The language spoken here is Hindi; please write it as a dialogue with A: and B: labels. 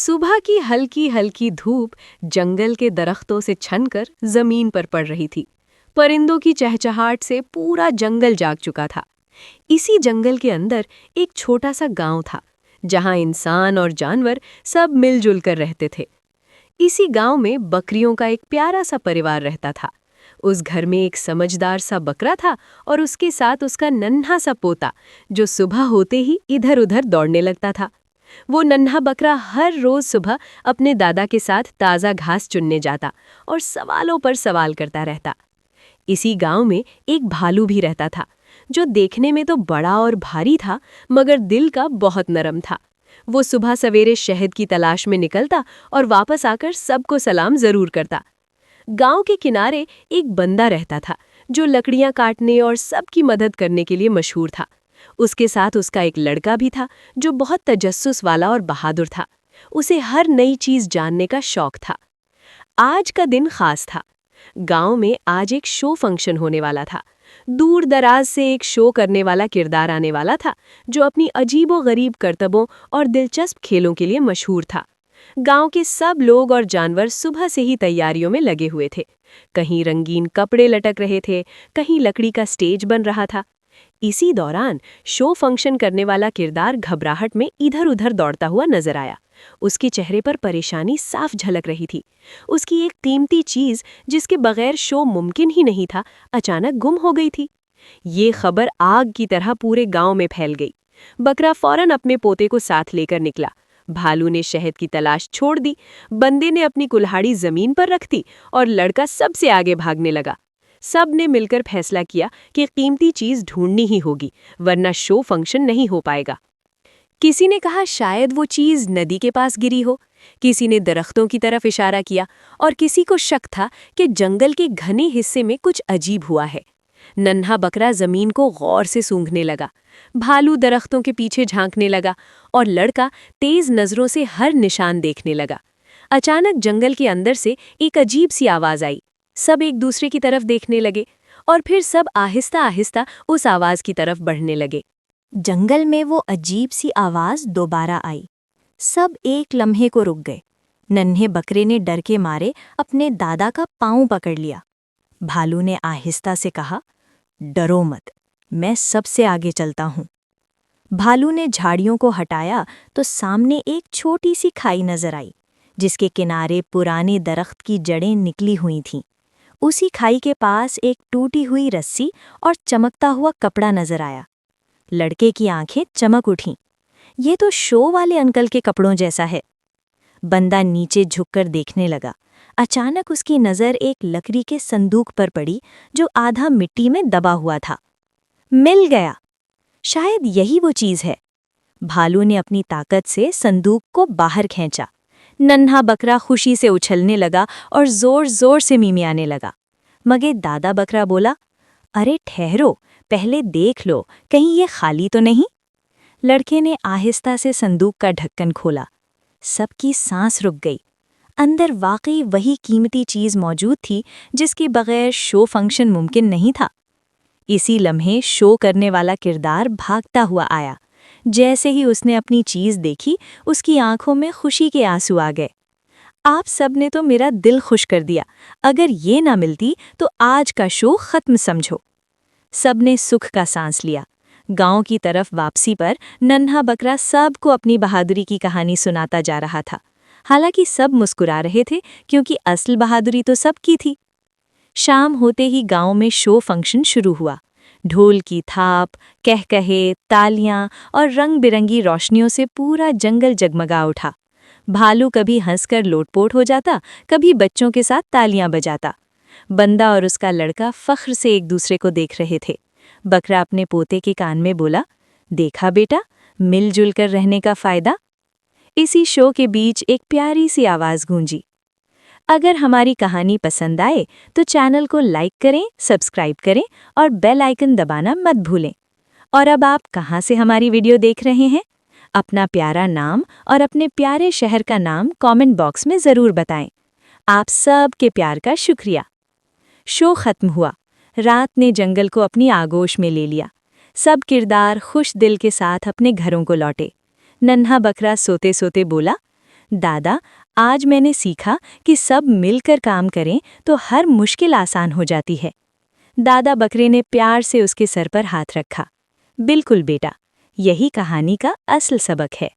A: सुबह की हल्की हल्की धूप जंगल के दरख्तों से छनकर जमीन पर पड़ रही थी। परिंदों की चहचहाट से पूरा जंगल जाग चुका था। इसी जंगल के अंदर एक छोटा सा गांव था, जहां इंसान और जानवर सब मिलजुल कर रहते थे। इसी गांव में बकरियों का एक प्यारा सा परिवार रहता था। उस घर में एक समझदार सा बकरा था और उसके साथ उसका नन्हा सा पोता, जो सुबह होते ही इधर उधर दौड़ने लगता था। वो नन्हा बकरा हर रोज सुबह अपने दादा के साथ ताज़ा घास चुनने जाता और सवालों पर सवाल करता रहता। इसी गांव में एक भालू भी रहता था, जो देखने में तो बड़ा और भारी था, मगर दिल का बहुत नरम था। वो सुबह सवेरे शहद की तलाश में निकलता और वापस आकर सबको सलाम जरूर करता। गांव के किनारे एक बंदा रहता था, जो लकड़ियां काटने और सबकी मदद करने के लिए मशहूर था। उसके साथ उसका एक लड़का भी था, जो बहुत तजस्सुस वाला और बहादुर था। उसे हर नई चीज जानने का शौक था। आज का दिन खास था। गांव में आज एक शो फंक्शन होने वाला था। दूर दराज से एक शो करने वाला किरदार आने वाला था, जो अपनी अजीबो-गरीब करतबों और दिलचस्प खेलों के लिए मशहूर था। गांव के सब लोग और जानवर सुबह से ही तैयारियों में लगे हुए थे। कहीं रंगीन कपड़े लटक रहे थे, कहीं लकड़ी का स्टेज बन रहा था। इसी दौरान शो फंक्शन करने वाला किरदार घबराहट में इधर-उधर दौड़ता हुआ नजर आया। उसके चेहरे पर परेशानी साफ झलक रही थी। उसकी एक कीमती चीज, जिसके बगैर शो मुमकिन ही नहीं था, अचानक गुम हो गई थी। ये खबर आग की तरह पूरे गांव में फैल गई। बकरा फौरन अपने पोते को साथ लेकर निकला। भालू ने शहद की तलाश छोड़ दी, बंदे ने अपनी कुल्हाड़ी जमीन पर रख दी और लड़का सबसे आगे भागने लगा। सब ने मिलकर फैसला किया कि कीमती चीज ढूंढनी ही होगी, वरना शो फंक्शन नहीं हो पाएगा। किसी ने कहा शायद वो चीज नदी के पास गिरी हो, किसी ने दरख्तों की तरफ इशारा किया और किसी को शक था कि जंगल के घने हिस्से में कुछ अजीब हुआ है। नन्हा बकरा जमीन को गौर से सूंघने लगा, भालू दरख्तों के पीछे झांकने लगा और लड़का तेज नजरों से हर निशान देखने लगा। अचानक जंगल के अंदर से एक अजीब सी आवाज आई। सब एक दूसरे की तरफ देखने लगे और फिर सब आहिस्ता आहिस्ता उस आवाज की तरफ बढ़ने लगे। जंगल में वो अजीब सी आवाज दोबारा आई। सब एक लम्हे को रुक गए। नन्हे बकरे ने डर के मारे अपने दादा का पांव पकड़ लिया। भालू ने आहिस्ता से कहा, डरो मत, मैं सबसे आगे चलता हूँ। भालू ने झाड़ियों को हटाया तो सामने एक छोटी सी खाई नजर आई, जिसके किनारे पुराने दरख्त की जड़ें निकली हुई थीं। उसी खाई के पास एक टूटी हुई रस्सी और चमकता हुआ कपड़ा नजर आया। लड़के की आंखें चमक उठीं। ये तो शो वाले अंकल के कपड़ों जैसा है। बंदा नीचे झुककर देखने लगा। अचानक उसकी नज़र एक लकड़ी के संदूक पर पड़ी, जो आधा मिट्टी में दबा हुआ था। मिल गया! शायद यही वो चीज़ है। भालू ने अपनी ताकत से संदूक को बाहर खींचा। नन्हा बकरा खुशी से उछलने लगा और जोर-जोर से मिमियाने लगा। मगर दादा बकरा बोला, अरे ठहरो, पहले देख लो, कहीं ये खाली तो नहीं। लड़के ने आहिस्ता से संदूक का ढक्कन खोला। सबकी सांस रुक गई। अंदर वाकई वही कीमती चीज मौजूद थी, जिसके बगैर शो फंक्शन मुमकिन नहीं था। इसी लम्हे शो करने वाला किरदार भागता हुआ आया। जैसे ही उसने अपनी चीज देखी, उसकी आंखों में खुशी के आंसू आ गए। आप सब ने तो मेरा दिल खुश कर दिया। अगर ये ना मिलती तो आज का शो खत्म समझो। सब ने सुख का सांस लिया। गांव की तरफ वापसी पर नन्हा बकरा सबको अपनी बहादुरी की कहानी सुनाता जा रहा था। हालांकि सब मुस्कुरा रहे थे, क्योंकि असल बहादुरी तो सबकी थी। शाम होते ही गांव में शो फंक्शन शुरू हुआ। ढोल की थाप, कहकहे, तालियां और रंग बिरंगी रोशनियों से पूरा जंगल जगमगा उठा। भालू कभी हंसकर लोटपोट हो जाता, कभी बच्चों के साथ तालियां बजाता। बंदा और उसका लड़का फख्र से एक दूसरे को देख रहे थे। बकरा अपने पोते के कान में बोला, देखा बेटा, मिलजुल कर रहने का फायदा। इसी शो के बीच एक प्यारी सी आवाज गूंजी। अगर हमारी कहानी पसंद आए तो चैनल को लाइक करें, सब्सक्राइब करें और बेल आइकन दबाना मत भूलें। और अब आप कहाँ से हमारी वीडियो देख रहे हैं? अपना प्यारा नाम और अपने प्यारे शहर का नाम कमेंट बॉक्स में ज़रूर बताएं। आप सब के प्यार का शुक्रिया। शो खत्म हुआ। रात ने जंगल को अपनी आगोश में ले लिया। सब किरदार खुश दिल के साथ अपने घरों को लौटे। नन्हा बकरा सोते सोते बोला,
B: दादा, आज मैंने सीखा कि सब मिलकर काम करें तो हर मुश्किल आसान हो जाती है। दादा बकरे ने प्यार से उसके सर पर हाथ रखा। बिल्कुल बेटा, यही कहानी का असल सबक है।